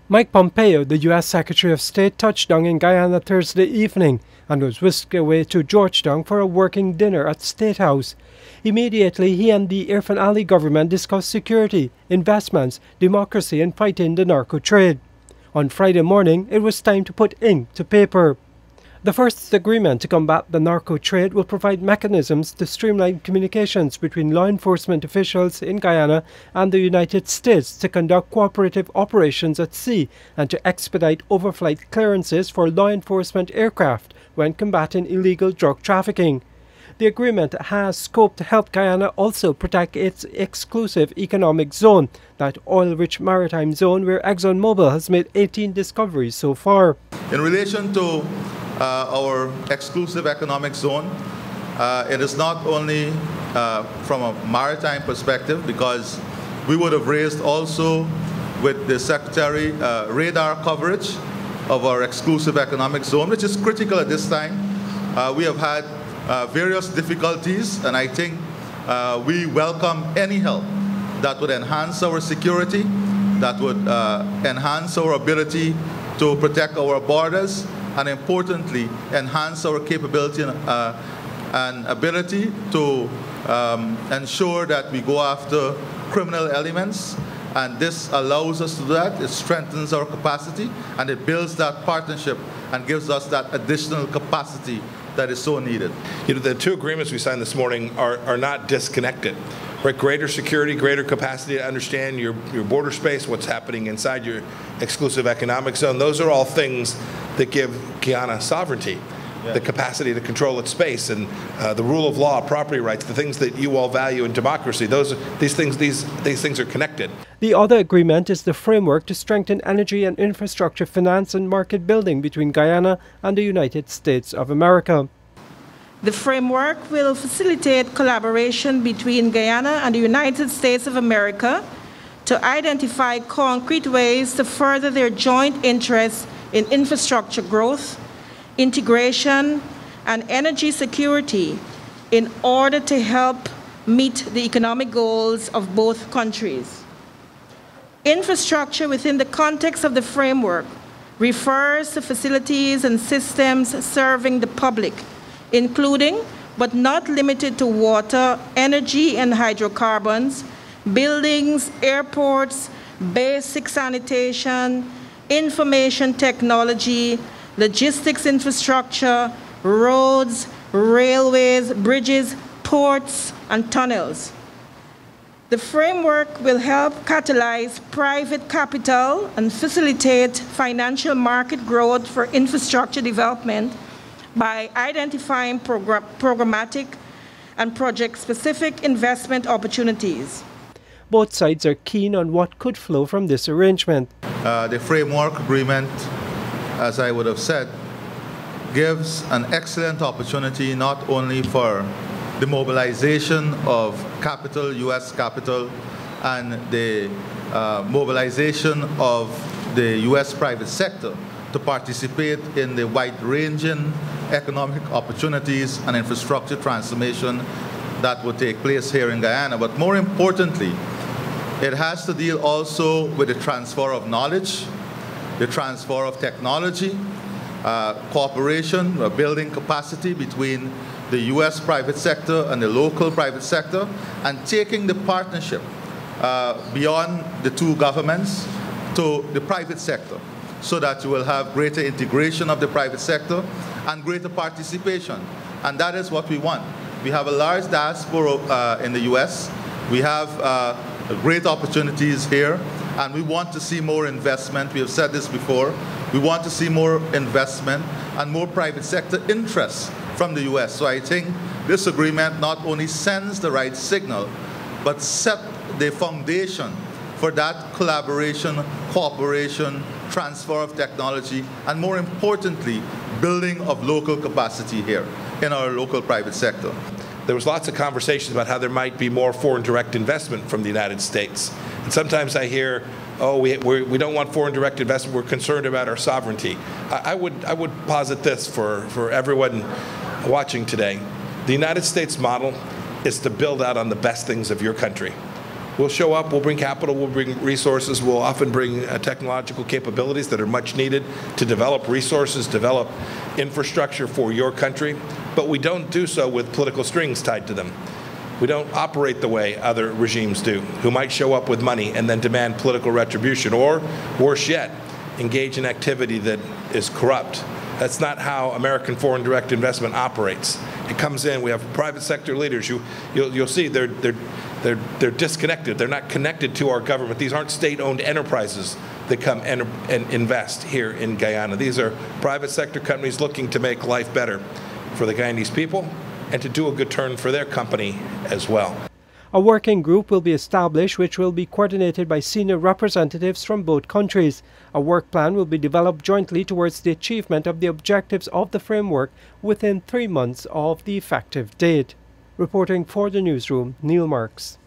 Mike Pompeo, the U.S. Secretary of State, touched down in Guyana Thursday evening and was whisked away to Georgetown for a working dinner at State House. Immediately, he and the Irfaan Ali government discussed security, investments, democracy and fighting the narco trade. On Friday morning, it was time to put ink to paper. The first agreement to combat the narco trade will provide mechanisms to streamline communications between law enforcement officials in Guyana and the United States to conduct cooperative operations at sea and to expedite overflight clearances for law enforcement aircraft when combating illegal drug trafficking. The agreement has scope to help Guyana also protect its exclusive economic zone, that oil-rich maritime zone where ExxonMobil has made 18 discoveries so far. In relation to our exclusive economic zone, it is not only from a maritime perspective, because we would have raised also with the Secretary radar coverage of our exclusive economic zone, which is critical at this time. We have had various difficulties, and I think we welcome any help that would enhance our security, that would enhance our ability to protect our borders, and importantly, enhance our capability and ability to ensure that we go after criminal elements. And this allows us to do that. It strengthens our capacity, and it builds that partnership and gives us that additional capacity that is so needed. You know, the two agreements we signed this morning are not disconnected. Right? Greater security, greater capacity to understand your border space, what's happening inside your exclusive economic zone. Those are all things that give Guyana sovereignty, the capacity to control its space, and the rule of law, property rights, the things that you all value in democracy. These things are connected. The other agreement is the framework to strengthen energy and infrastructure finance and market building between Guyana and the United States of America. The framework will facilitate collaboration between Guyana and the United States of America to identify concrete ways to further their joint interests in infrastructure growth, integration, and energy security in order to help meet the economic goals of both countries. Infrastructure within the context of the framework refers to facilities and systems serving the public, including but not limited to water, energy and hydrocarbons, buildings, airports, basic sanitation, information technology, logistics infrastructure, roads, railways, bridges, ports, and tunnels. The framework will help catalyze private capital and facilitate financial market growth for infrastructure development by identifying programmatic and project-specific investment opportunities. Both sides are keen on what could flow from this arrangement. The framework agreement, as I would have said, gives an excellent opportunity not only for the mobilization of capital, U.S. capital, and the mobilization of the U.S. private sector to participate in the wide-ranging economic opportunities and infrastructure transformation that would take place here in Guyana. But more importantly, it has to deal also with the transfer of knowledge, the transfer of technology, cooperation, building capacity between the U.S. private sector and the local private sector, and taking the partnership beyond the two governments to the private sector, so that you will have greater integration of the private sector and greater participation. And that is what we want. We have a large diaspora in the U.S. We have great opportunities here, and we want to see more investment. We have said this before. We want to see more investment and more private sector interest from the U.S. So I think this agreement not only sends the right signal, but set the foundation for that collaboration, cooperation, transfer of technology, and more importantly, building of local capacity here in our local private sector. There was lots of conversations about how there might be more foreign direct investment from the United States. And sometimes I hear, oh, we don't want foreign direct investment, we're concerned about our sovereignty. I would posit this for everyone watching today. The United States model is to build out on the best things of your country. We'll show up, we'll bring capital, we'll bring resources, we'll often bring technological capabilities that are much needed to develop resources, develop infrastructure for your country, but we don't do so with political strings tied to them. We don't operate the way other regimes do, who might show up with money and then demand political retribution, or worse yet, engage in activity that is corrupt. That's not how American foreign direct investment operates. It comes in, we have private sector leaders. You'll see they're disconnected. They're not connected to our government. These aren't state-owned enterprises that come and invest here in Guyana. These are private sector companies looking to make life better for the Guyanese people and to do a good turn for their company as well. A working group will be established which will be coordinated by senior representatives from both countries. A work plan will be developed jointly towards the achievement of the objectives of the framework within 3 months of the effective date. Reporting for the newsroom, Neil Marks.